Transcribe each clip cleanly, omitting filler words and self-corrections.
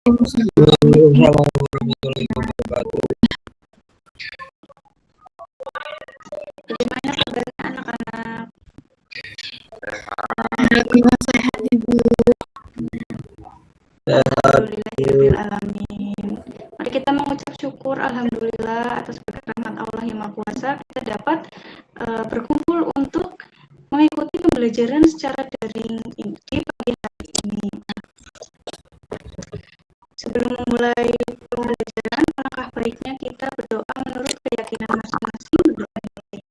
Waalaikumsalam warahmatullahi wabarakatuh. Bagaimana kabarnya anak-anak? Alhamdulillah sehat Ibu. Alhamdulillahirrahmanirrahim. Mari kita mengucap syukur alhamdulillah atas berkat rahmat Allah yang Maha Kuasa kita dapat berkumpul untuk mengikuti pembelajaran secara daring di pagi hari ini. Sebelum memulai pembelajaran, alangkah baiknya kita berdoa menurut keyakinan masing-masing. Berdoa yang baik.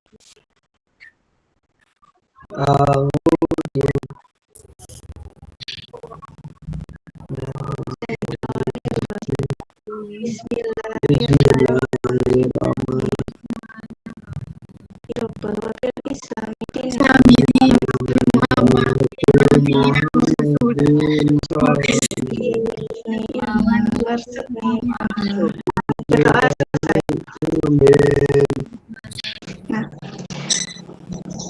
Nah,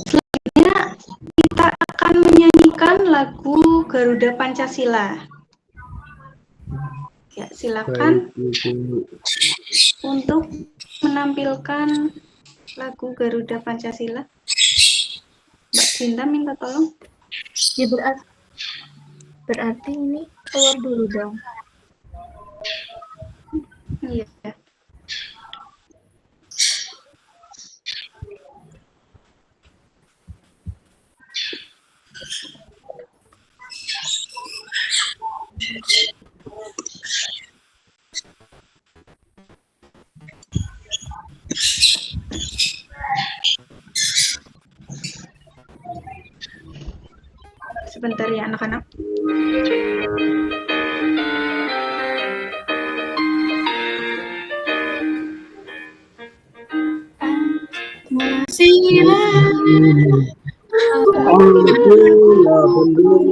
selanjutnya kita akan menyanyikan lagu Garuda Pancasila. Ya, silakan untuk menampilkan lagu Garuda Pancasila. Mbak Cinta minta tolong. Ya berarti ini keluar dulu dong. Iya. Sebentar ya anak-anak. Untukmu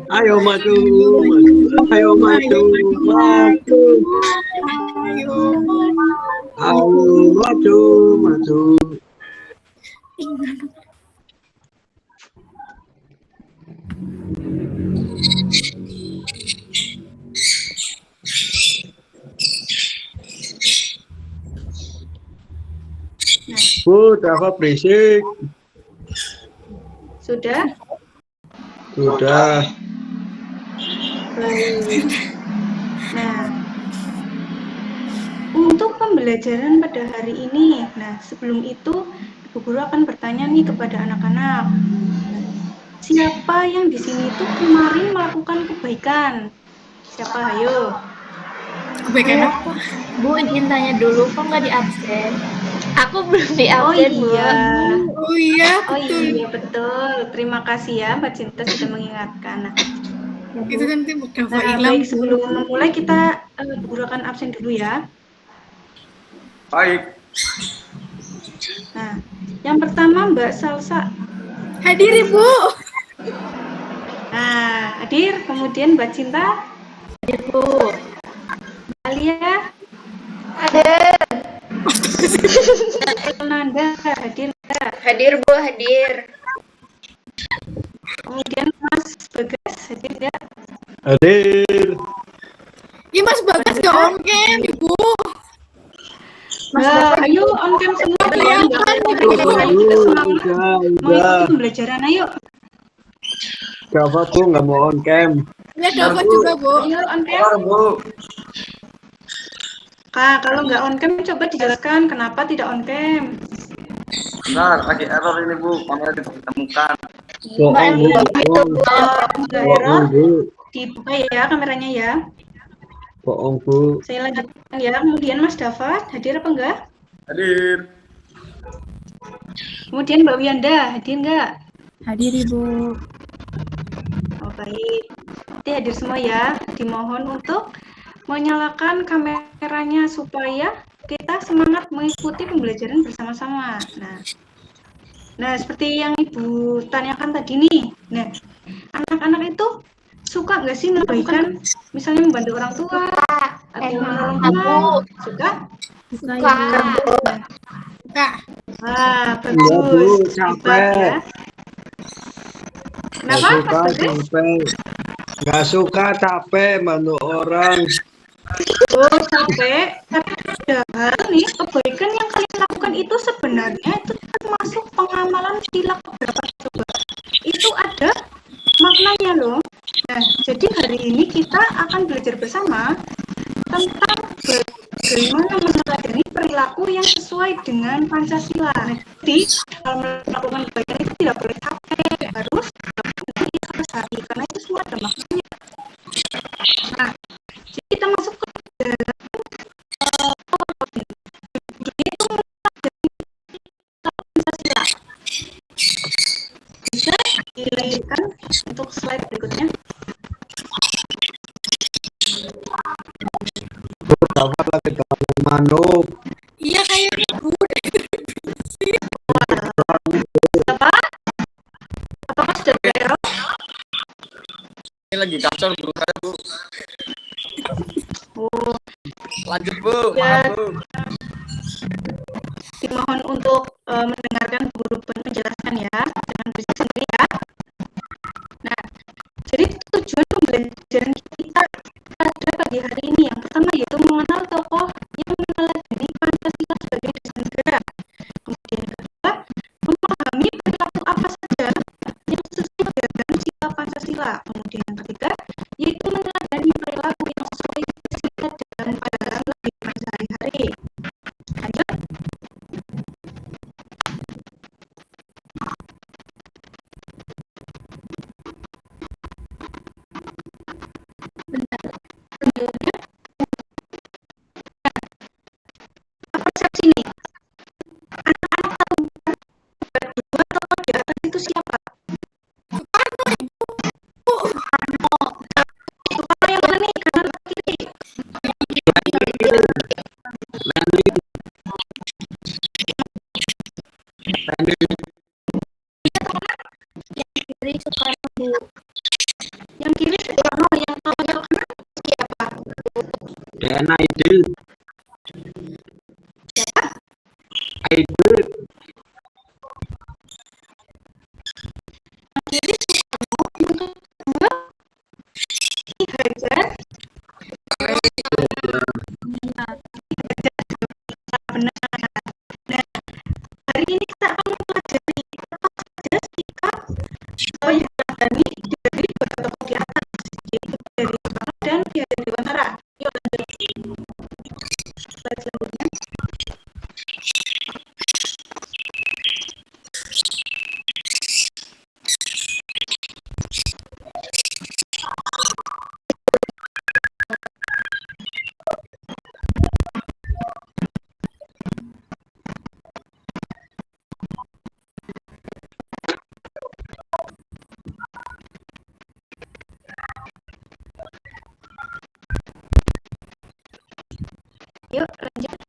ayo maju, ayo maju, maju, ayo maju, maju. Bu, Dava berisik. Sudah? Sudah. Baik. Nah, untuk pembelajaran pada hari ini, sebelum itu Ibu Guru akan bertanya nih kepada anak-anak. Siapa yang di sini tuh kemarin melakukan kebaikan? Siapa? Ayo. Kebaikan apa? Bu, izin tanya dulu, kok nggak di absen? Aku belum di absen, Bu. Oh iya, betul. Terima kasih ya Mbak Cinta sudah mengingatkan. Itu nanti Dava hilang. Baik, sebelum memulai kita Guru akan absen dulu ya. Baik. Nah, yang pertama Mbak Salsa. Hadir Ibu. Nah, hadir. Kemudian Mbak Cinta. Hadir Bu. Alia. Ada. Nanda hadir enggak? Hadir Bu, hadir. Kemudian Mas Bagas hadir enggak? Hadir. Iya Mas Bagas nggak on cam Ibu. Ayo on cam semua. Mau pembelajaran ayo. Dava Bu nggak mau on cam. Ya Dava juga Bu. Ayo on cam. Bu. Kak, kalau nggak on cam coba dijelaskan kenapa tidak on cam. Benar, lagi error ini Bu, kamera tidak ditemukan. Error. Dibuka ya kameranya ya. Bohong Bu. Saya lanjutkan ya. Kemudian Mas Dava hadir apa enggak? Hadir. Kemudian Mbak Wiyanda hadir enggak? Hadir Ibu. Oh baik. Nanti hadir semua ya. Dimohon untuk menyalakan kameranya supaya kita semangat mengikuti pembelajaran bersama-sama. Nah, Nah, seperti yang Ibu tanyakan tadi nih. Nah, anak-anak itu suka nggak sih melakukan misalnya membantu orang tua atau menolong teman? Suka? Suka. Wah, Iya, Bu, bagus. capek. Hebat ya. Nggak Kenapa, suka Mas Bagas? capek. Nggak suka capek bantu orang. Oh, capek. Tapi padahal nih, kebaikan yang kalian lakukan itu sebenarnya itu termasuk pengamalan sila keberapa coba? Itu ada maknanya loh. Nah, jadi hari ini kita akan belajar bersama tentang bagaimana meneladani perilaku yang sesuai dengan Pancasila. Nah, jadi kalau melakukan kebaikan itu tidak boleh capek, harus dilakukan hari karena itu semua ada maknanya. Nah, jadi kita masuk ke dalam itu Pancasila. Bisa dilanjutkan untuk slide berikutnya. Dapat lagi dalam manuk. Iya kayaknya Bu. Apa? Apakah sudah beres? Ini lagi kacau Bu, saya Bu. Oh, Lanjut Bu, Ya. maaf Bu. dimohon untuk mendengarkan guru menjelaskan ya, jangan berisik sendiri ya. Nah, jadi tujuan pembelajaran kita pada pagi hari ini yang pertama yaitu mengenal tokoh yang meneladani Pancasila sebagai dasar negara. Kemudian yang kedua, memahami perilaku apa saja yang sesuai dengan sila Pancasila. Kemudian yang ketiga, yaitu meneladani perilaku yang sesuai Pancasila dalam keadaan kehidupan sehari-hari. Lanjut. Selanjutnya, apa persepsi nih? Anak-anak tahu dua tokoh di atas itu siapa? Soekarno yang mana nih? Kanan atau kiri? Kiri Soekarno Bu. Yang kiri Soekarno, yang kanan siapa? Dan Aidil. Siapa? Aidil. Yang kiri Soekarno, yang kedua Ki Hajar. Benar. Nah, hari ini kita akan mempelajari apa saja sikap yang meneladani dari dua tokoh di atas, yaitu dari Soekarno dan Ki Hajar Dewantara. Yuk lanjut. Slide selanjutnya. Yuk lanjut.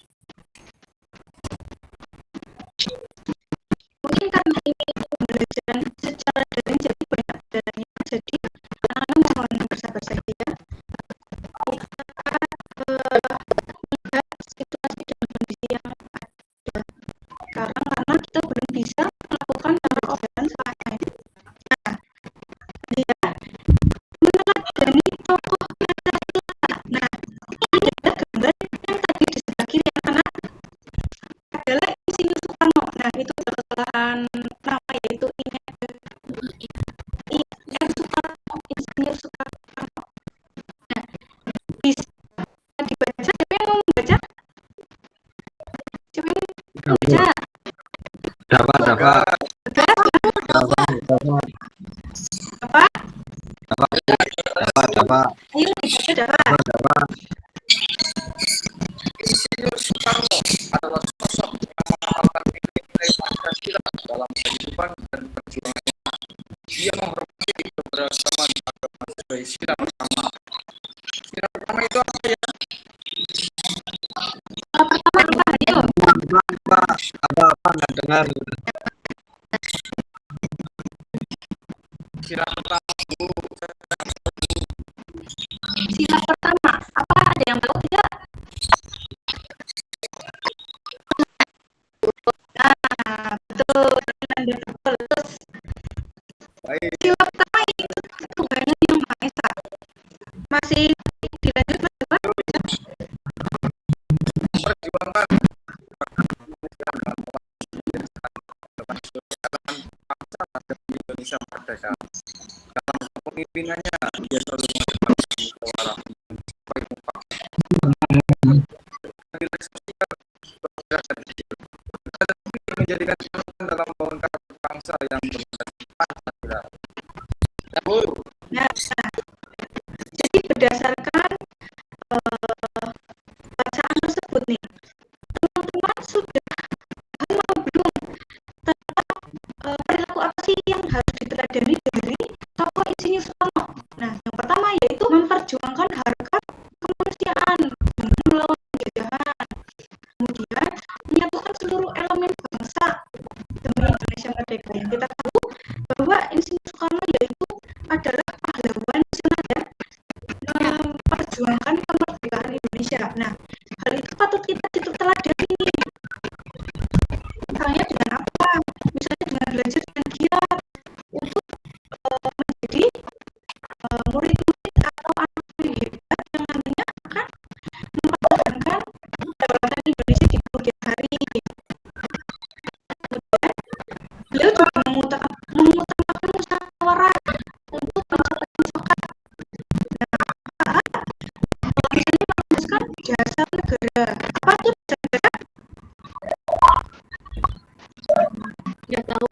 Mungkin karena ini pembelajaran secara daring jadi banyak bedanya, jadi anak-anak mohon bersabar saja. Kita melihat situasi dan kondisi yang ada sekarang karena kita belum bisa melakukan pembelajaran semuanya. Nah, dia meneladani tokoh Pancasila. Nah, ini adalah gambar yang tadi di sebelah kiri anak-anak adalah Insinyur Soekarno. Nah, itu adalah kesalahan nama yaitu Insinyur Soekarno. Nah, bisa dibaca. Siapa yang mau membaca? Siapa yang mau membaca? Dapat. Bagas? Apa? Dapat. Ayo dibaca dapat. Insinyur Soekarno adalah sosok yang mengamalkan nilai Pancasila dalam kehidupan dan perjuangannya. Dia menghormati keberagaman agama sebagai sila pertama. Sila pertama itu apa ya? Pertama apa? Ayo. Apa nggak dengar? Sila pertama, Bu. Sila pertama, apa ada yang tahu tidak? Nah, betul. Anda betul. Terus Baik. sila pertama itu Tuhan yang Maha Esa. Masih dilanjut Mas Dewa? Perjuangan Indonesia merdeka. Dalam kepemimpinannya, dia selalu mengedepankan musyawarah sebagai mufakat. Keadilan sosial bergerak kecil. Tetapi menjadikan catatan dalam membangun bangsa yang berbasis Pancasila. Ya, Bu. Nah, jadi berdasarkan bacaan tersebut nih, teman-teman sudah paham atau belum tentang perilaku apa sih yang harus diteladani dari tokoh Insinyur Soekarno? Nah, yang pertama yaitu memperjuangkan harkat kemanusiaan dengan melawan penjajahan, kemudian menyatukan seluruh elemen bangsa demi Indonesia merdeka. Yang kita tahu bahwa Insinyur Soekarno yaitu adalah pahlawan nasional ya, memperjuangkan kemerdekaan Indonesia. Nah, hal itu patut kita teladani. Misalnya dengan apa? Misalnya dengan belajar dengan giat untuk menjadi murid-murid atau anak yang hebat yang nantinya akan mempertahankan kedaulatan Indonesia di kemudian hari. Kemudian beliau juga mengutamakan musyawarah untuk mencapai mufakat. Nah, misalnya merumuskan dasar negara. Apa itu dasar negara? Nggak tahu.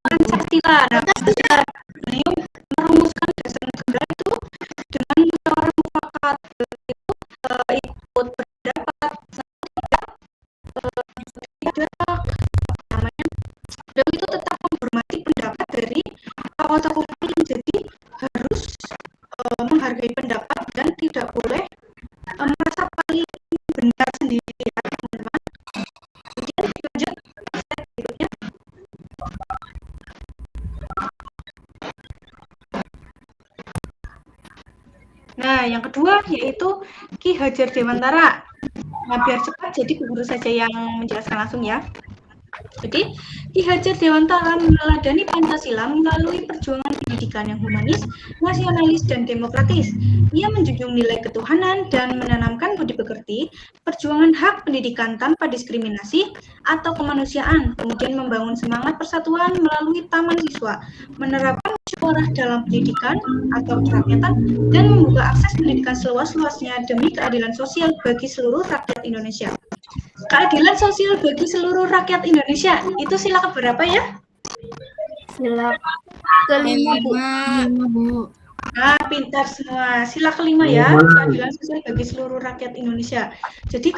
Pancasila. Nah, Pancasila beliau merumuskan dasar negara itu dengan musyawarah mufakat. Itu ikut berpendapat tidak apa namanya, beliau itu tetap menghormati pendapat dari tokoh-tokoh lain, jadi harus menghargai pendapat dan tidak boleh merasa paling benar sendiri ya teman-teman. Kemudian lanjut slide berikutnya. Nah, yang kedua yaitu Ki Hajar Dewantara. Nah, biar cepat jadi Bu Guru saja yang menjelaskan langsung ya. Jadi, Ki Hajar Dewantara meneladani Pancasila melalui perjuangan pendidikan yang humanis, nasionalis, dan demokratis. Ia menjunjung nilai ketuhanan dan menanamkan budi pekerti, perjuangan hak pendidikan tanpa diskriminasi atau kemanusiaan, kemudian membangun semangat persatuan melalui taman siswa, menerapkan musyawarah dalam pendidikan atau kerakyatan, dan membuka akses pendidikan seluas-luasnya demi keadilan sosial bagi seluruh rakyat Indonesia. Keadilan sosial bagi seluruh rakyat Indonesia itu sila keberapa ya? Sila kelima, Bu. Nah, pintar semua. Sila kelima ya, keadilan sosial bagi seluruh rakyat Indonesia. Jadi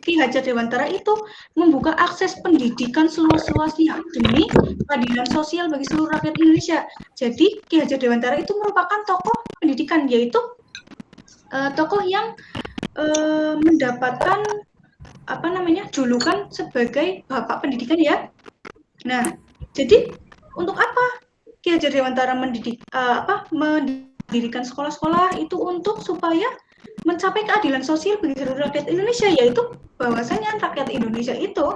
Ki Hajar Dewantara itu membuka akses pendidikan seluas-luasnya demi keadilan sosial bagi seluruh rakyat Indonesia. Jadi Ki Hajar Dewantara itu merupakan tokoh pendidikan, yaitu tokoh yang mendapatkan julukan sebagai Bapak Pendidikan ya. Nah, jadi untuk apa Ki Hajar Dewantara mendirikan sekolah-sekolah itu? Untuk supaya mencapai keadilan sosial bagi seluruh rakyat Indonesia, yaitu bahwasanya rakyat Indonesia itu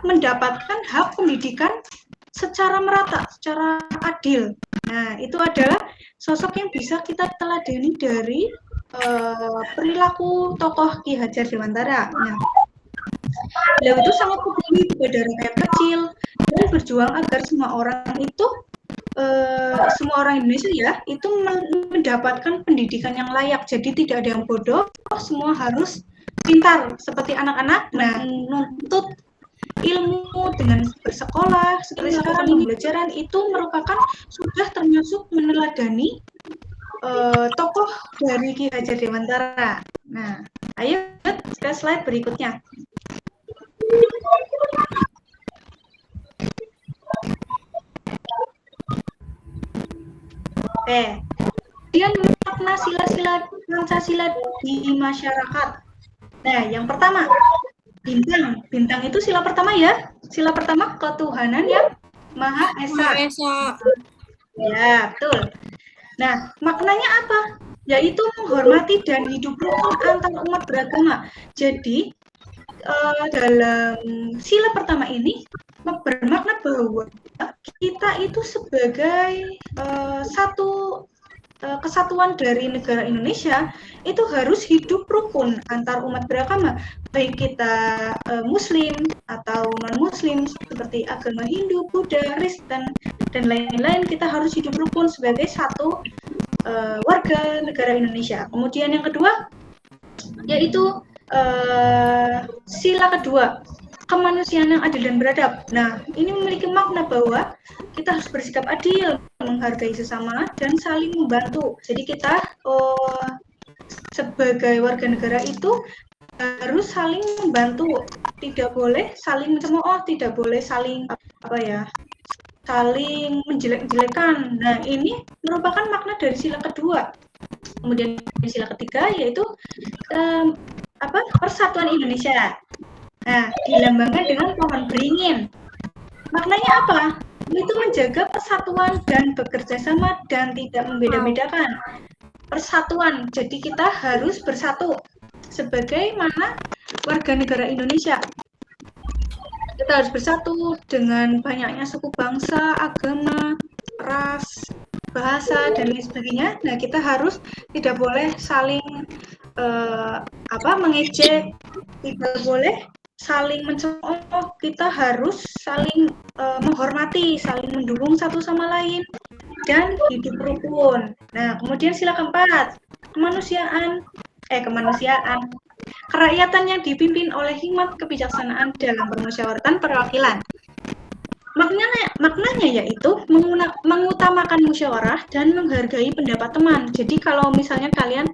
mendapatkan hak pendidikan secara merata, secara adil. Nah, itu adalah sosok yang bisa kita teladani dari perilaku tokoh Ki Hajar Dewantara. Nah, beliau itu sangat peduli kepada rakyat kecil dan berjuang agar semua orang Indonesia ya itu mendapatkan pendidikan yang layak. Jadi tidak ada yang bodoh, semua harus pintar seperti anak-anak. Nah, menuntut ilmu dengan bersekolah seperti sekarang pembelajaran itu merupakan sudah termasuk meneladani tokoh dari Ki Hajar Dewantara. Nah, ayo ke slide berikutnya. Kemudian makna sila-sila Pancasila di masyarakat. Nah, yang pertama, bintang. Bintang itu sila pertama ya. Sila pertama ketuhanan yang Maha Esa. Maha Esa. Ya, betul. Nah, maknanya apa? Yaitu menghormati dan hidup rukun antar umat beragama. Jadi, dalam sila pertama ini bermakna bahwa kita itu sebagai satu kesatuan dari negara Indonesia itu harus hidup rukun antar umat beragama, baik kita Muslim atau non-Muslim seperti agama Hindu, Buddha, Kristen dan lain-lain. Kita harus hidup rukun sebagai satu warga negara Indonesia. Kemudian yang kedua yaitu sila kedua, kemanusiaan yang adil dan beradab. Nah, ini memiliki makna bahwa kita harus bersikap adil, menghargai sesama, dan saling membantu. Jadi kita sebagai warga negara itu harus saling membantu, tidak boleh saling mencemooh, tidak boleh saling saling menjelek-jelekan. Nah, ini merupakan makna dari sila kedua. Kemudian sila ketiga yaitu persatuan Indonesia. Nah, dilambangkan dengan pohon beringin. Maknanya apa? Itu menjaga persatuan dan bekerja sama dan tidak membeda-bedakan. Persatuan. Jadi kita harus bersatu sebagaimana warga negara Indonesia. Kita harus bersatu dengan banyaknya suku bangsa, agama, ras, bahasa dan lain sebagainya. Nah, kita harus tidak boleh saling mengejek, tidak boleh saling mencemooh. Kita harus saling menghormati, saling mendukung satu sama lain dan hidup rukun. Nah, kemudian sila keempat, kemanusiaan. Kerakyatan yang dipimpin oleh hikmat kebijaksanaan dalam permusyawaratan perwakilan. Maknanya yaitu mengutamakan musyawarah dan menghargai pendapat teman. Jadi kalau misalnya kalian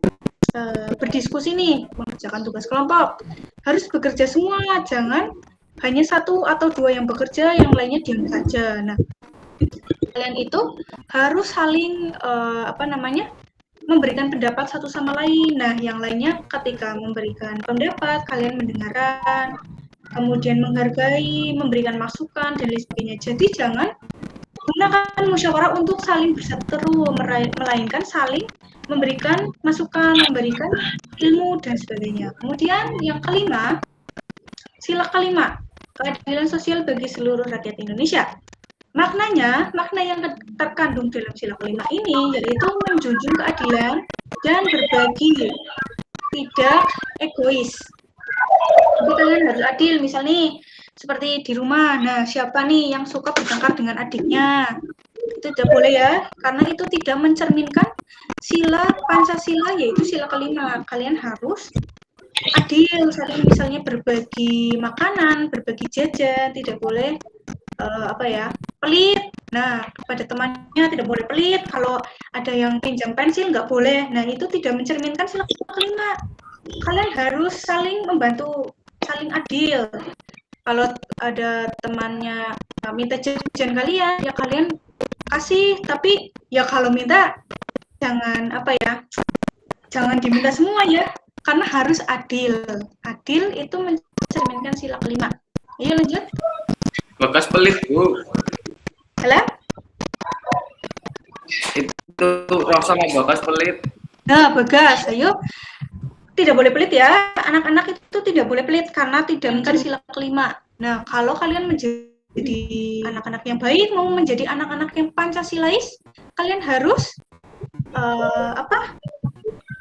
berdiskusi nih, mengerjakan tugas kelompok, harus bekerja semua, jangan hanya satu atau dua yang bekerja, yang lainnya diam saja. Nah, kalian itu harus saling memberikan pendapat satu sama lain. Nah, yang lainnya ketika memberikan pendapat, kalian mendengarkan, kemudian menghargai, memberikan masukan, dan lain sebagainya. Jadi jangan gunakan musyawarah untuk saling berseteru, melainkan saling memberikan masukan, memberikan ilmu, dan sebagainya. Kemudian yang kelima, sila kelima, keadilan sosial bagi seluruh rakyat Indonesia. Makna yang terkandung dalam sila kelima ini yaitu menjunjung keadilan dan berbagi, tidak egois. Jadi kalian harus adil, misalnya seperti di rumah. Nah, siapa nih yang suka bertengkar dengan adiknya? Itu tidak boleh ya, karena itu tidak mencerminkan sila Pancasila, yaitu sila kelima. Kalian harus adil, saling misalnya berbagi makanan, berbagi jajan, tidak boleh pelit. Nah, kepada temannya tidak boleh pelit. Kalau ada yang pinjam pensil nggak boleh. Nah, itu tidak mencerminkan sila kelima. Kalian harus saling membantu, saling adil. Kalau ada temannya minta jajan kalian, ya kalian kasih. Tapi ya kalau minta jangan diminta semua ya, karena harus adil. Adil itu mencerminkan sila kelima. Ayo lanjut. Bekas pelit, Bu. Halo? Itu sama bekas pelit. Nah, Bagas, ayo. Tidak boleh pelit ya. Anak-anak itu tidak boleh pelit karena tidak mengenal sila kelima. Nah, kalau kalian menjadi anak-anak yang baik, mau menjadi anak-anak yang Pancasilais, kalian harus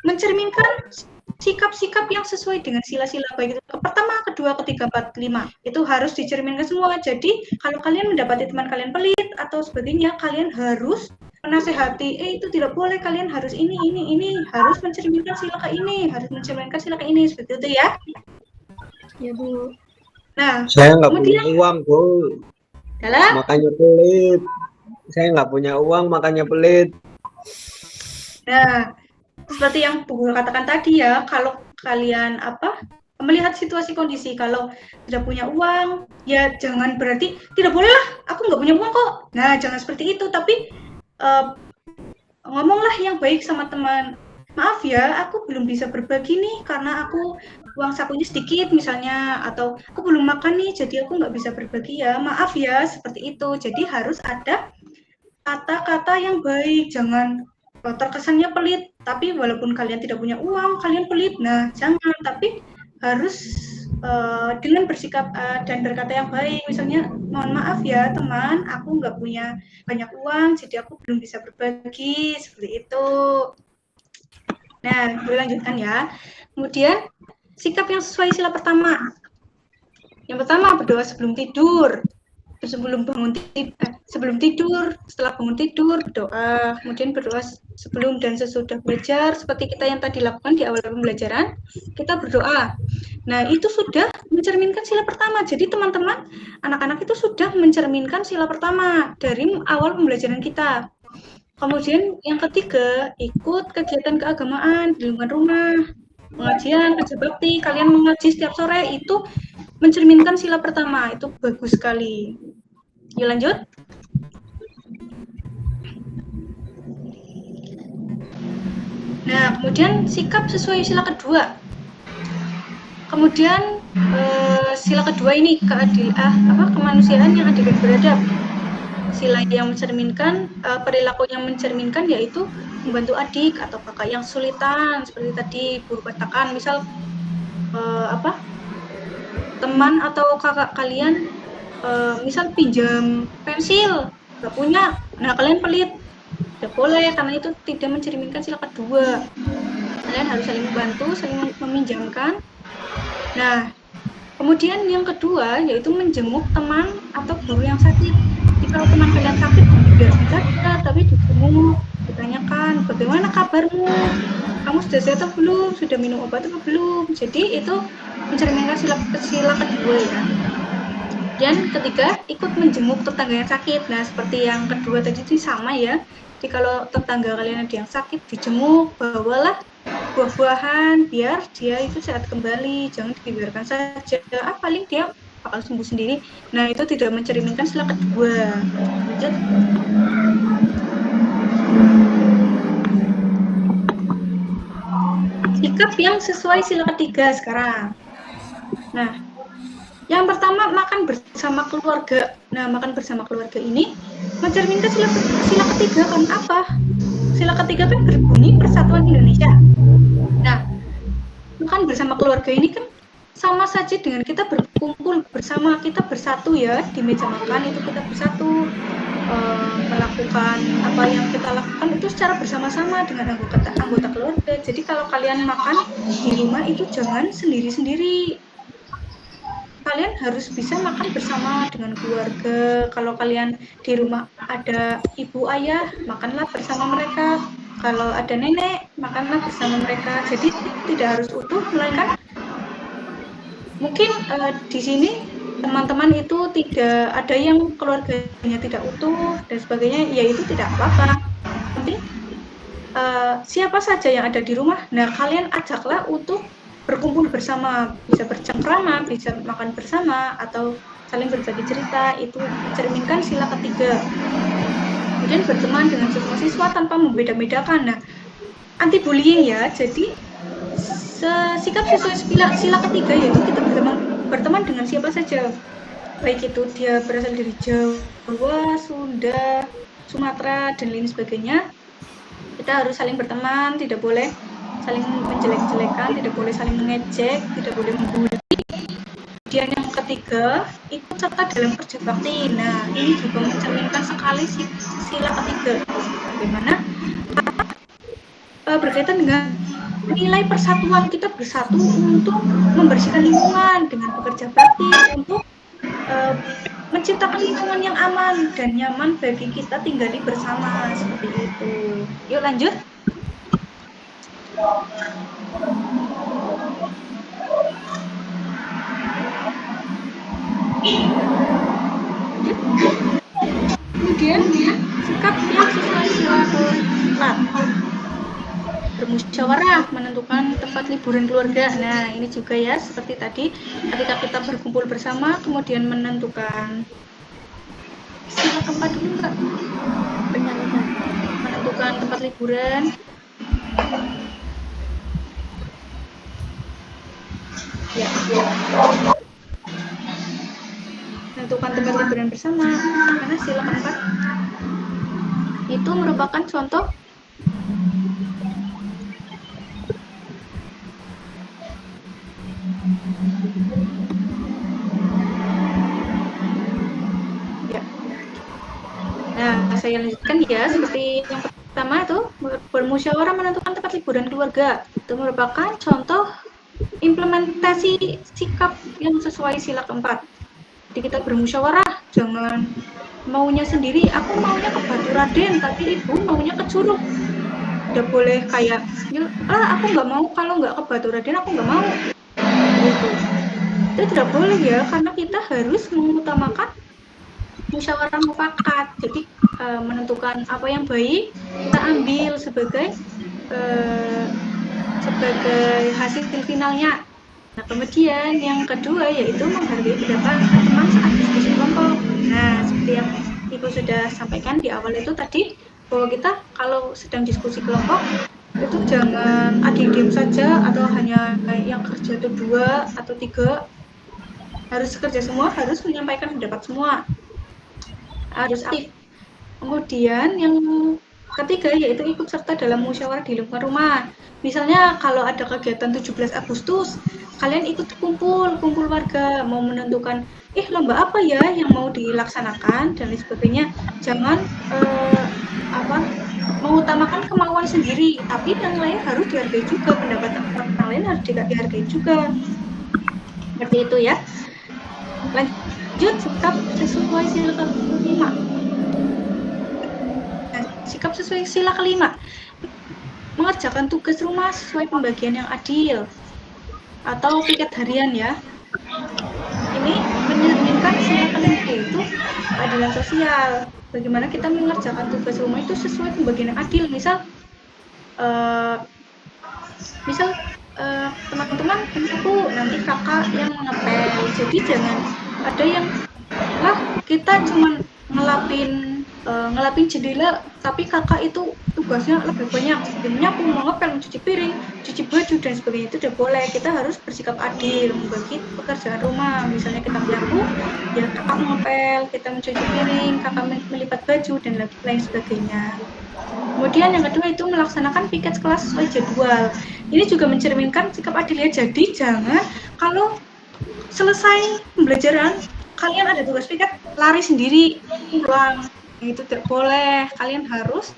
mencerminkan sikap-sikap yang sesuai dengan sila-sila baik itu pertama, kedua, ketiga, 4, 5 itu harus dicerminkan semua. Jadi kalau kalian mendapati teman kalian pelit atau sebagainya, kalian harus menasehati, itu tidak boleh, kalian harus ini, harus mencerminkan sila ke ini, harus mencerminkan sila ke ini, seperti itu ya. Ya, Bu. Nah, saya nggak punya uang, Bu. Dalam? Makanya pelit. Saya nggak punya uang, makanya pelit. Nah, seperti yang Bu Guru katakan tadi ya, kalau kalian melihat situasi kondisi, kalau tidak punya uang, ya jangan berarti tidak boleh lah, aku nggak punya uang kok. Nah, jangan seperti itu, tapi ngomonglah yang baik sama teman. Maaf ya, aku belum bisa berbagi nih karena aku uang sakunya sedikit misalnya, atau aku belum makan nih jadi aku nggak bisa berbagi ya, maaf ya, seperti itu. Jadi harus ada kata-kata yang baik, jangan terkesannya pelit, tapi walaupun kalian tidak punya uang, kalian pelit. Nah, jangan, tapi harus dengan bersikap dan berkata yang baik. Misalnya, mohon maaf ya teman, aku nggak punya banyak uang, jadi aku belum bisa berbagi, seperti itu. Nah, gue lanjutkan ya. Kemudian, sikap yang sesuai sila pertama. Yang pertama, berdoa sebelum tidur. Sebelum tidur, setelah bangun tidur berdoa, kemudian berdoa sebelum dan sesudah belajar, seperti kita yang tadi lakukan di awal pembelajaran, kita berdoa. Nah, itu sudah mencerminkan sila pertama. Jadi teman-teman, anak-anak itu sudah mencerminkan sila pertama dari awal pembelajaran kita. Kemudian yang ketiga, ikut kegiatan keagamaan di lingkungan rumah, pengajian, kerja bakti, kalian mengaji setiap sore, itu mencerminkan sila pertama, itu bagus sekali. Yuk lanjut. Nah, kemudian sikap sesuai sila kedua. Kemudian sila kedua ini kemanusiaan yang adil dan beradab. Sila yang mencerminkan perilaku yang mencerminkan yaitu membantu adik atau kakak yang kesulitan, seperti tadi guru katakan, misal teman atau kakak kalian misal pinjam pensil, nggak punya, nah kalian pelit, nggak boleh, karena itu tidak mencerminkan sila kedua. Kalian harus saling membantu, saling meminjamkan. Nah, kemudian yang kedua yaitu menjenguk teman atau guru yang sakit. Jadi kalau teman kalian sakit, tidak bicara, tapi dijenguk, ditanyakan, bagaimana kabarmu? Kamu sudah sehat atau belum? Sudah minum obat atau belum? Jadi itu mencerminkan sila kedua ya. Dan ketiga, ikut menjenguk tetangga yang sakit. Nah, seperti yang kedua tadi itu sama ya. Jadi kalau tetangga kalian ada yang sakit, dijenguk, bawalah buah-buahan biar dia itu sehat kembali. Jangan dibiarkan saja. Paling dia bakal sembuh sendiri. Nah, itu tidak mencerminkan sila kedua. Lanjut. Sikap yang sesuai sila ketiga sekarang. Nah, yang pertama, makan bersama keluarga. Nah, makan bersama keluarga ini mencerminkan sila ketiga. Kan apa? Sila ketiga kan berbunyi Persatuan Indonesia. Nah, makan bersama keluarga ini kan sama saja dengan kita berkumpul bersama, kita bersatu ya di meja makan, itu kita bersatu melakukan apa yang kita lakukan itu secara bersama-sama dengan anggota keluarga. Jadi kalau kalian makan di rumah itu jangan sendiri-sendiri. Kalian harus bisa makan bersama dengan keluarga. Kalau kalian di rumah ada ibu ayah, makanlah bersama mereka. Kalau ada nenek, makanlah bersama mereka. Jadi tidak harus utuh, melainkan mungkin di sini teman-teman itu tidak ada yang keluarganya tidak utuh dan sebagainya, ya itu tidak apa-apa. Nanti siapa saja yang ada di rumah, nah kalian ajaklah untuk berkumpul bersama, bisa bercengkrama, bisa makan bersama, atau saling berbagi cerita, itu mencerminkan sila ketiga. Kemudian berteman dengan sesama siswa tanpa membeda-bedakan. Nah, anti bullying ya, jadi sikap sesuai sila ketiga yaitu kita berteman dengan siapa saja, baik itu dia berasal dari Jawa, Sunda, Sumatera, dan lain sebagainya. Kita harus saling berteman, tidak boleh saling menjelek-jelekan, tidak boleh saling mengejek, tidak boleh membuli. Kemudian yang ketiga, ikut serta dalam kerja bakti. Nah, ini juga mencerminkan sekali sila ketiga. Bagaimana? Berkaitan dengan nilai persatuan, kita bersatu untuk membersihkan lingkungan dengan bekerja bakti, untuk menciptakan lingkungan yang aman dan nyaman bagi kita tinggali bersama, seperti itu. Yuk lanjut. Kemudian sikap yang sesuai sila keempat, bermusyawarah menentukan tempat liburan keluarga. Nah, ini juga ya seperti tadi, ketika kita berkumpul bersama kemudian menentukan sila keempat dulu Kak. Menentukan tempat liburan. hiburan bersama. Karena sila keempat itu merupakan contoh ya. Nah, saya lanjutkan ya. Seperti yang pertama itu bermusyawarah menentukan tempat liburan keluarga. Itu merupakan contoh implementasi sikap yang sesuai sila keempat. Jadi kita bermusyawarah, jangan maunya sendiri. Aku maunya ke Baturaden, tapi ibu maunya ke Curug. Udah boleh kayak, aku nggak mau, kalau nggak ke Baturaden aku nggak mau. Gitu. Itu tidak boleh ya, karena kita harus mengutamakan musyawarah mufakat. Jadi menentukan apa yang baik kita ambil sebagai hasil finalnya. Nah, kemudian yang kedua yaitu menghargai pendapat teman saat diskusi kelompok. Nah, seperti yang Ibu sudah sampaikan di awal itu tadi, bahwa kita kalau sedang diskusi kelompok itu jangan diem saja atau hanya yang kerja itu 2 atau 3. Harus kerja semua, harus menyampaikan pendapat semua. Harus aktif. Kemudian yang ketiga yaitu ikut serta dalam musyawarah di lingkungan rumah. Misalnya kalau ada kegiatan 17 Agustus, kalian ikut kumpul warga, mau menentukan lomba apa ya yang mau dilaksanakan dan lain sebagainya. Jangan mengutamakan kemauan sendiri, tapi yang lain harus dihargai juga, pendapat orang lain harus dihargai juga. Seperti itu ya. Lanjut, sikap sesuai sila kelima. Sikap sesuai sila kelima, mengerjakan tugas rumah sesuai pembagian yang adil atau piket harian ya. Ini mencerminkan sila kelima yaitu keadilan sosial. Bagaimana kita mengerjakan tugas rumah itu sesuai pembagian yang adil. Misal teman-teman aku nanti kakak yang ngepel, jadi jangan ada yang kita cuma ngelapin jendela, tapi kakak itu tugasnya lebih banyak, seperti nyapu, mengepel, mencuci piring, cuci baju dan sebagainya. Itu tidak boleh. Kita harus bersikap adil membagi pekerjaan rumah. Misalnya kita menyapu, ya kakak mengepel, kita mencuci piring, kakak melipat baju dan lain sebagainya. Kemudian yang kedua itu melaksanakan piket kelas sesuai jadwal. Ini juga mencerminkan sikap adil ya. Jadi jangan kalau selesai pembelajaran kalian ada tugas piket lari sendiri pulang. Itu tidak boleh. Kalian harus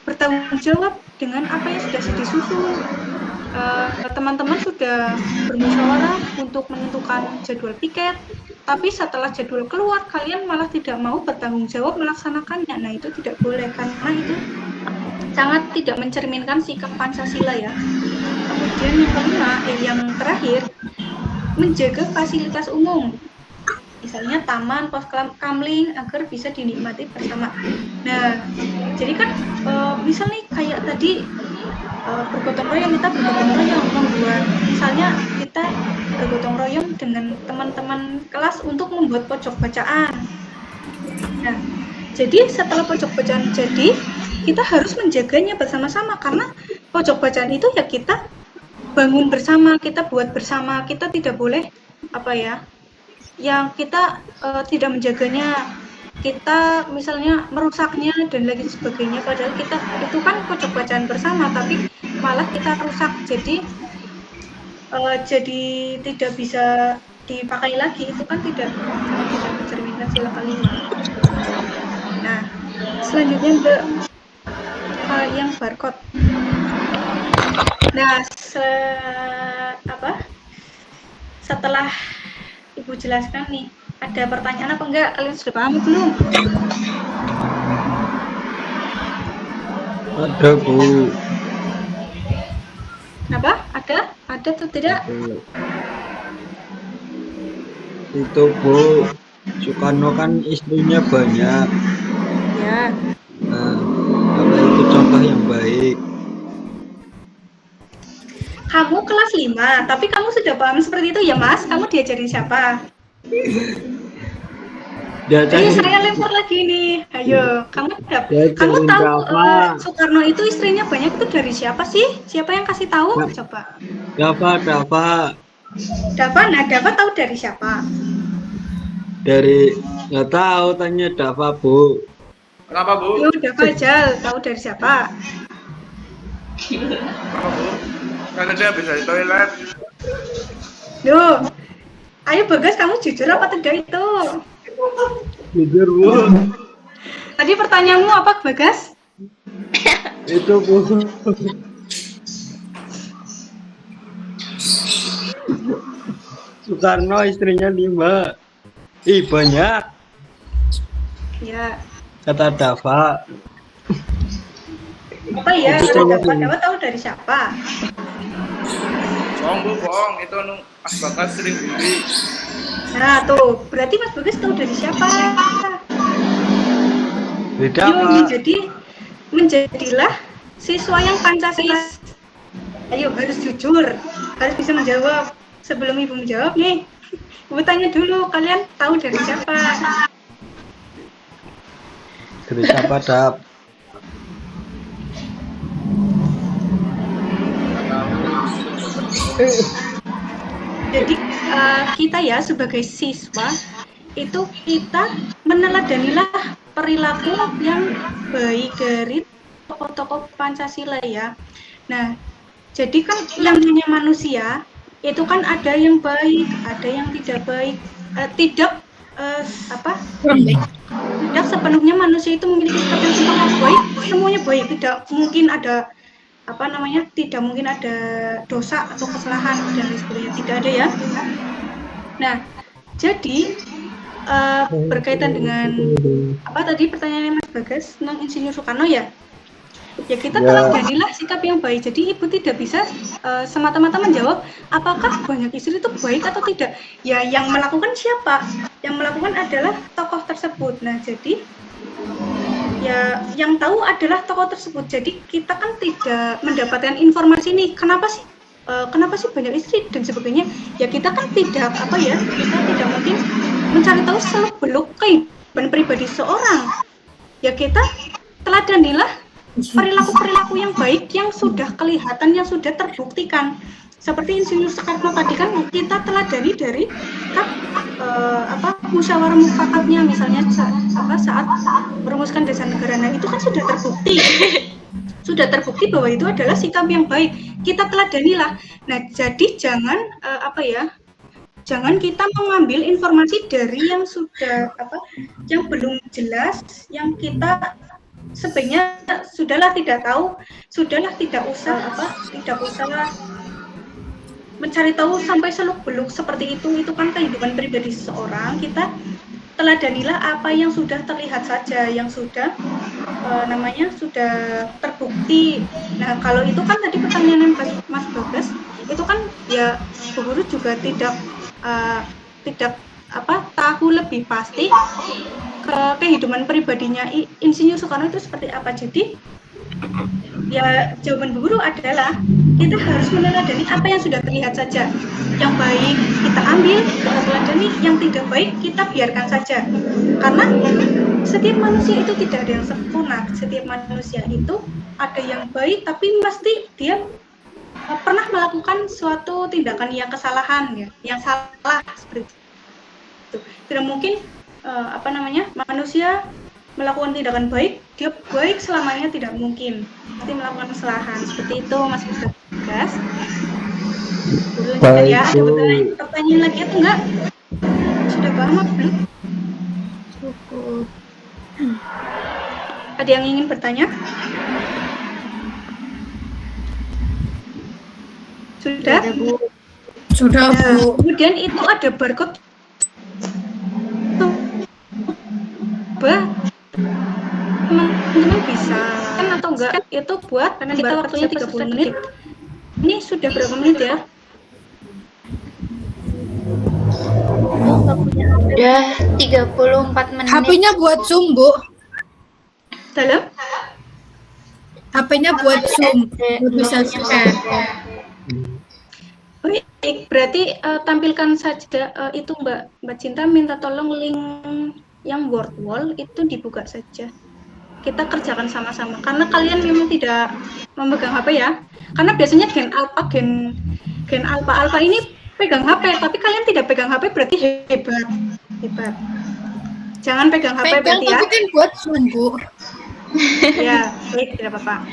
bertanggung jawab dengan apa yang sudah disusun. Teman-teman sudah bermusyawarah untuk menentukan jadwal piket, tapi setelah jadwal keluar kalian malah tidak mau bertanggung jawab melaksanakannya. Nah, itu tidak boleh karena itu sangat tidak mencerminkan sikap Pancasila ya. Kemudian yang kelima, yang terakhir, menjaga fasilitas umum. Misalnya taman, pos kamling agar bisa dinikmati bersama. Nah, jadi kan misal nih kayak tadi bergotong royong, kita bergotong royong membuat, misalnya kita bergotong royong dengan teman-teman kelas untuk membuat pojok bacaan. Nah, jadi setelah pojok bacaan jadi, kita harus menjaganya bersama-sama karena pojok bacaan itu ya kita bangun bersama, kita buat bersama, kita tidak boleh yang kita tidak menjaganya, kita misalnya merusaknya dan lain sebagainya, padahal kita itu kan pojok bacaan bersama tapi malah kita rusak, jadi tidak bisa dipakai lagi. Itu kan tidak mencerminkan sila kelima. Nah, selanjutnya yang barcode. Nah, setelah Ibu jelaskan nih, ada pertanyaan apa enggak? Kalian sudah paham belum? Ada, Bu. Kenapa? Ada atau tidak? Itu, Bu, Soekarno kan istrinya banyak. Ya. Nah, apa itu contoh yang baik? Kamu kelas 5, tapi kamu sudah paham seperti itu ya, Mas? Kamu diajarin siapa? Saya lempar lagi nih. Ayo, kamu tahu Soekarno itu istrinya banyak itu dari siapa sih? Siapa yang kasih tahu? Coba. Dafa. Nah, Dafa tahu dari siapa? Dari nggak tahu, tanya Dava, Bu. Kenapa, Bu? Ya udah Fajal, tahu dari siapa? Kenapa, Bu? Karena dia bisa di toilet. Loh, ayo Bagas, kamu jujur apa tidak itu? Jujur, Bu. Tadi pertanyaanmu apa, Bagas? Itu, Bu. Soekarno istrinya 5. Ih, banyak. Ya, Kata Dava. apa ya? Itu Dapat tahu dari siapa? Bohong, Bu, bohong. Itu Mas Bagas sering beli. Nah, tuh, berarti Mas Bagas tahu dari siapa? Beda, Yuk, Pak. menjadilah siswa yang Pancasila. Ayo, harus jujur, harus bisa menjawab. Sebelum Ibu menjawab nih, Ibu tanya dulu, kalian tahu dari siapa? Dari siapa, Dap? Jadi kita ya sebagai siswa itu kita meneladanilah perilaku yang baik dari tokoh-tokoh Pancasila ya. Nah, jadi kan yang namanya manusia itu kan ada yang baik, ada yang tidak baik, tidak sepenuhnya manusia itu memiliki sifat yang sempurna baik, semuanya baik, tidak mungkin ada tidak mungkin ada dosa atau kesalahan dan lain sebagainya, tidak ada ya. Nah, jadi berkaitan dengan tadi pertanyaannya Mas Bagas tentang Insinyur Soekarno ya. Ya kita teladanilah sikap yang baik. Jadi Ibu tidak bisa semata-mata menjawab apakah banyak istri itu baik atau tidak. Ya yang melakukan siapa? Yang melakukan adalah tokoh tersebut. Nah jadi ya yang tahu adalah tokoh tersebut. Jadi kita kan tidak mendapatkan informasi nih. Kenapa sih banyak istri dan sebagainya? Ya kita kan tidak kita tidak mungkin mencari tahu seluk-beluk kehidupan pribadi seorang. Ya kita teladanilah perilaku-perilaku yang baik yang sudah kelihatan, yang sudah terbuktikan. Seperti Insinyur Soekarno tadi kan kita teladani dari musyawarah mufakatnya misalnya saat merumuskan dasar negara. Nah itu kan sudah terbukti bahwa itu adalah sikap yang baik. Kita teladanilah. Nah jadi jangan jangan kita mengambil informasi dari yang sudah yang belum jelas, yang kita sebenarnya sudahlah tidak tahu, sudahlah tidak usah mencari tahu sampai seluk-beluk seperti itu kan kehidupan pribadi seseorang. Kita teladanilah apa yang sudah terlihat saja, yang sudah sudah terbukti. Nah kalau itu kan tadi pertanyaan Mas Bagas itu kan ya Bu Guru juga tidak tahu lebih pasti ke kehidupan pribadinya Insinyur Soekarno itu seperti apa. Jadi ya jawaban Bu Guru adalah kita harus meneladani apa yang sudah terlihat saja. Yang baik kita ambil, kita teladani, yang tidak baik kita biarkan saja. Karena setiap manusia itu tidak ada yang sempurna. Setiap manusia itu ada yang baik tapi pasti dia pernah melakukan suatu tindakan yang kesalahan ya, yang salah seperti itu. Tidak mungkin manusia melakukan tindakan baik, dia baik selamanya, tidak mungkin. Pasti melakukan kesalahan. Seperti itu Mas Bagas. Ya, ada pertanyaan lagi atau enggak? Sudah paham apa belum? Cukup. Ada yang ingin bertanya? Sudah? Sudah, Bu. Kemudian itu ada barcode teman-teman bisa kan atau enggak itu buat karena kita waktunya 30 menit. Ini sudah berapa menit ya? Udah 34 menit. HP-nya buat Zoom, Bu. Dalam? HP-nya buat Zoom. Bisa share. Baik, berarti tampilkan saja itu Mbak Cinta minta tolong link yang word wall itu dibuka saja. Kita kerjakan sama-sama karena kalian memang tidak memegang HP ya. Karena biasanya gen alpha ini pegang HP, tapi kalian tidak pegang HP berarti hebat. Hebat. Jangan pegang HP Pegang berarti ya. tapi kan buat Zoom, Bu. Ya, baik, tidak apa-apa.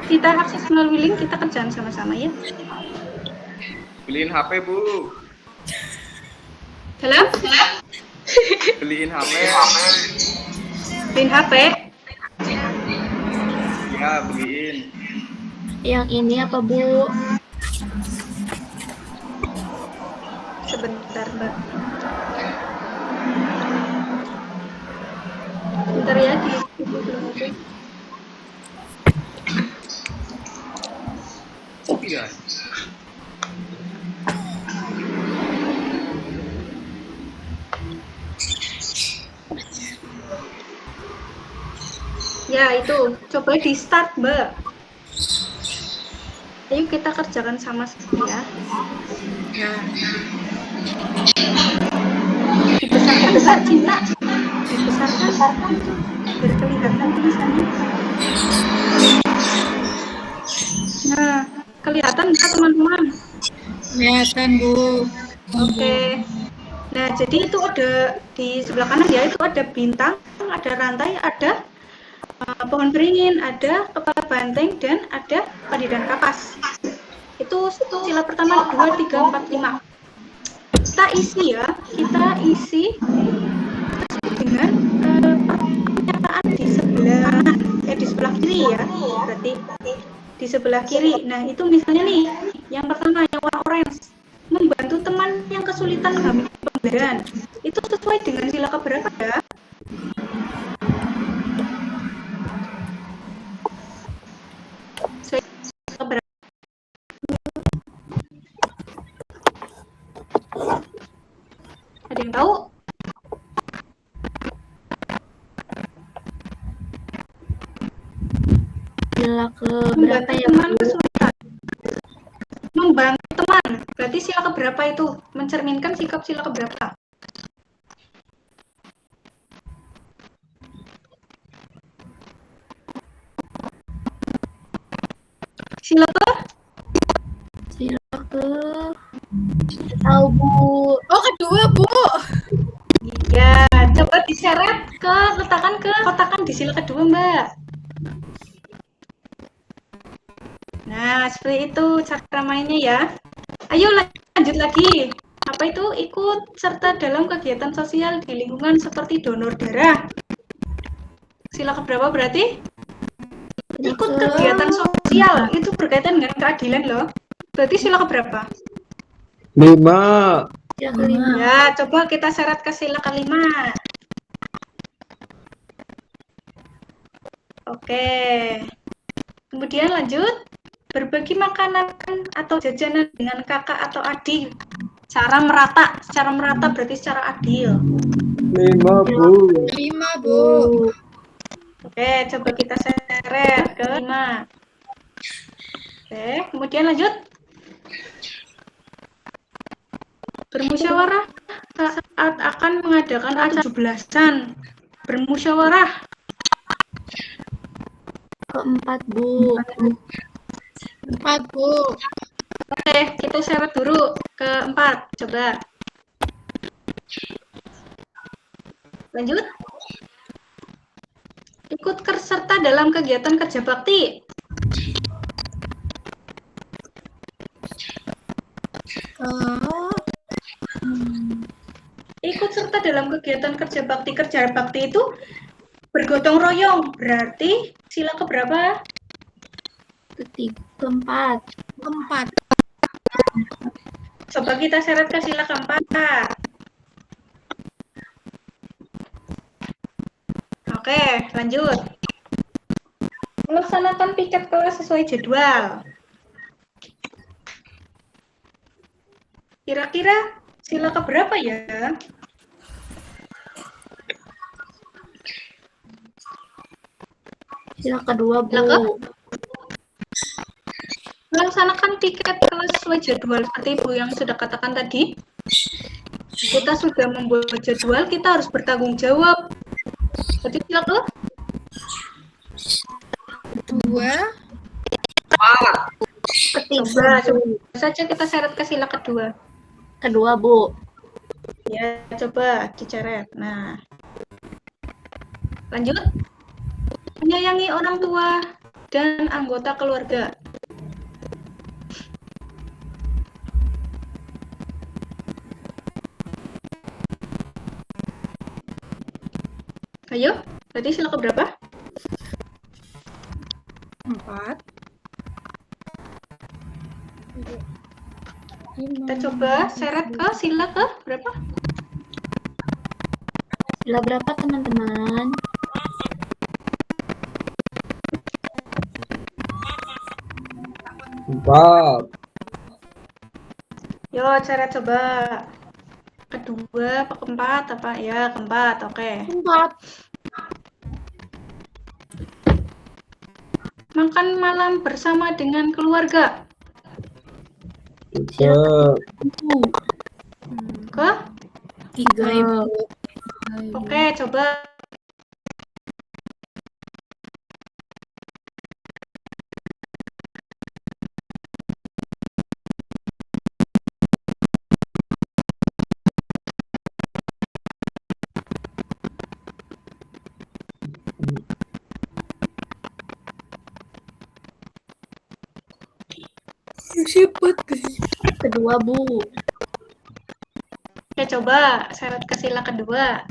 Kita akses melalui link, kita kerjaan sama-sama ya. Beliin HP, Bu. Dalam? Beliin HP. Pin HP. Ya, beliin. Yang ini apa, Bu? Sebentar, Mbak. Sebentar ya, di Iya. Ya, itu. Coba di start, Mbak. Ayo kita kerjakan sama-sama ya. Dibesarkan, Mbak Cinta. Dibesarkan. Biar kelihatan tulisannya. Nah, kelihatan nggak teman-teman? Kelihatan, Bu. Oke. Nah, jadi itu ada di sebelah kanan ya, itu ada bintang, ada rantai, ada pohon beringin, ada kepala banteng, dan ada padi dan kapas. Itu sila pertama 2, 3, 4, 5. Kita isi ya, dengan pernyataan di sebelah kiri ya, berarti di sebelah kiri. Nah, itu misalnya nih, yang pertama yang warna orange, membantu teman yang kesulitan mengambil pembelajaran. Itu sesuai dengan sila keberapa ya? Ada yang tahu? Sila keberapa ya, teman Bu? kesulitan. Membantu teman. Berarti sila keberapa itu? Mencerminkan sikap sila keberapa? Sila ke? Sila ke... Tahu, Bu. Oh, kedua, Bu. Ya, coba diseret letakkan ke kotakan di sila kedua, Mbak. Nah, seperti itu cara mainnya ya. Ayo lanjut lagi. Apa itu? Ikut serta dalam kegiatan sosial di lingkungan seperti donor darah. Sila keberapa berarti? Ikut kegiatan sosial. Itu berkaitan dengan keadilan loh. Berarti sila keberapa? 5. Sila kelima. Ya, coba kita seret ke sila kelima. Oke. Kemudian lanjut. Berbagi makanan atau jajanan dengan kakak atau adik. Secara merata berarti secara adil. 5, Bu. 5, Bu. Oke, coba kita seret ke 5. Oke, kemudian lanjut. Bermusyawarah saat akan mengadakan acara 17-an. Bermusyawarah. Keempat, Bu. 4, Bu. Oke, kita seret dulu ke 4. Coba. Lanjut. Ikut serta dalam kegiatan kerja bakti. Ikut serta dalam kegiatan kerja bakti. Kerja bakti itu bergotong royong. Berarti sila keberapa? Keempat. Coba kita seret ke sila keempat. Oke, lanjut. Melaksanakan piket kelas sesuai jadwal. Kira-kira sila keberapa ya? Sila kedua, Bu. Sila melaksanakan piket kelas sesuai jadwal seperti Ibu yang sudah katakan tadi. Kita sudah membuat jadwal, kita harus bertanggung jawab. Jadi sila Kedua. ketiga. Coba saja kita seret ke sila kedua. Kedua, Bu. Ya, coba dicoret. Nah, lanjut. Menyayangi orang tua dan anggota keluarga. Ayo, berarti sila keberapa? 4. Kita coba seret ke sila ke berapa? Sila berapa teman-teman? Empat. Yo, seret coba. Kedua, apa keempat? Apa ya, keempat. Oke. 4. Makan malam bersama dengan keluarga. Tiga. Ke? 3. Oke, coba. Kedua, Bu. Oke, coba seret ke sila kedua.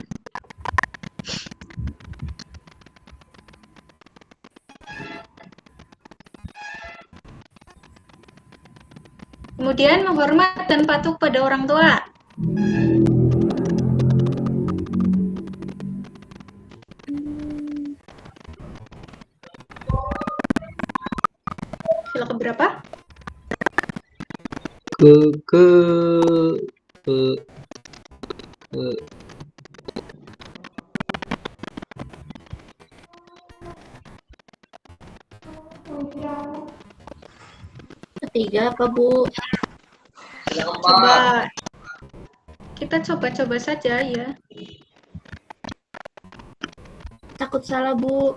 Kemudian menghormat dan patuh pada orang tua. Sila keberapa? Ke Ketiga apa, Bu? Coba kita coba-coba saja ya. Takut salah, Bu.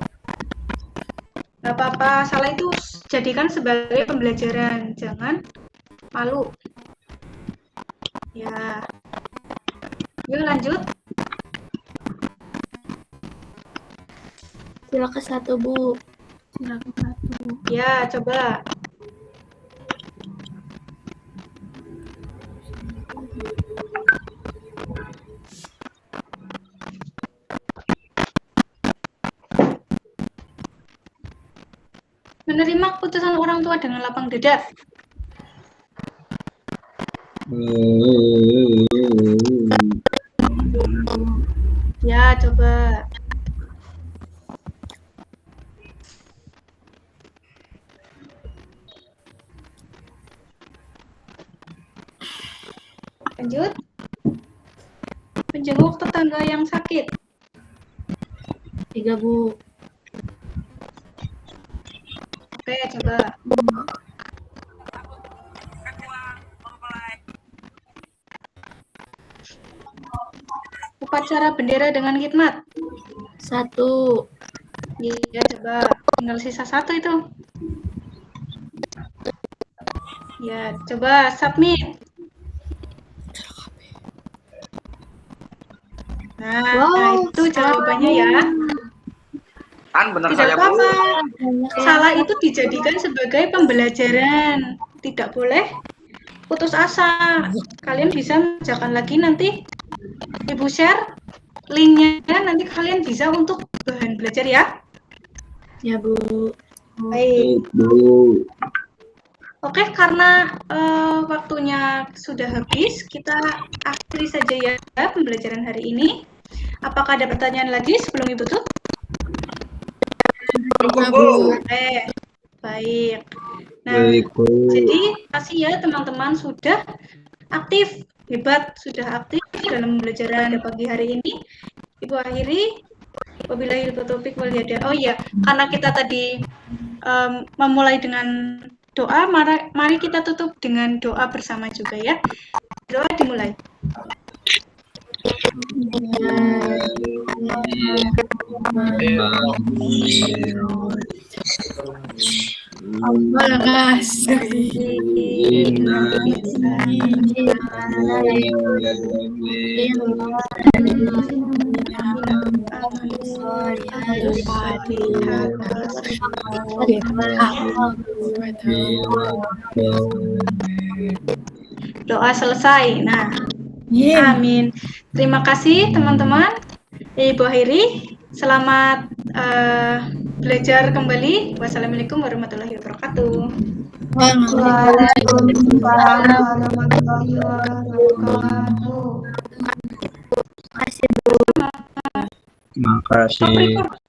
Gak apa-apa, salah itu jadikan sebagai pembelajaran, jangan malu. Ya. Yuk lanjut. Sila ke-1, Bu. Sila ke-1. Ya, coba. Menerima keputusan orang tua dengan lapang dada. Ya, coba. Lanjut. Menjenguk tetangga yang sakit. 3, Bu. Oke, coba. Upacara bendera dengan khidmat. 1. Ya, coba. Tinggal sisa 1 itu. Ya, coba submit. Nah, itu jawabannya ya. Kan benar Tidak saya, Bu. apa-apa. Salah itu dijadikan sebagai pembelajaran. Tidak boleh putus asa. Kalian bisa mengerjakan lagi nanti. Ibu share linknya, nanti kalian bisa untuk bahan belajar ya. Ya, Bu. Baik. Bu. Oke, karena waktunya sudah habis, kita akhiri saja ya pembelajaran hari ini. Apakah ada pertanyaan lagi sebelum Ibu tutup? Oke, baik. Nah, Baik, Bu. jadi kasih ya teman-teman sudah aktif, hebat, sudah aktif dalam pembelajaran pagi hari ini. Ibu akhiri. Wabillahi taufiq wal hidayah. Oh iya, karena kita tadi memulai dengan doa, mari kita tutup dengan doa bersama juga ya. Doa dimulai. Doa selesai. Nah, amin. Terima kasih teman-teman. Ibu akhiri. Selamat belajar kembali. Wassalamualaikum warahmatullahi wabarakatuh. Waalaikumsalam warahmatullahi wabarakatuh. Terima kasih, Bu. Terima kasih.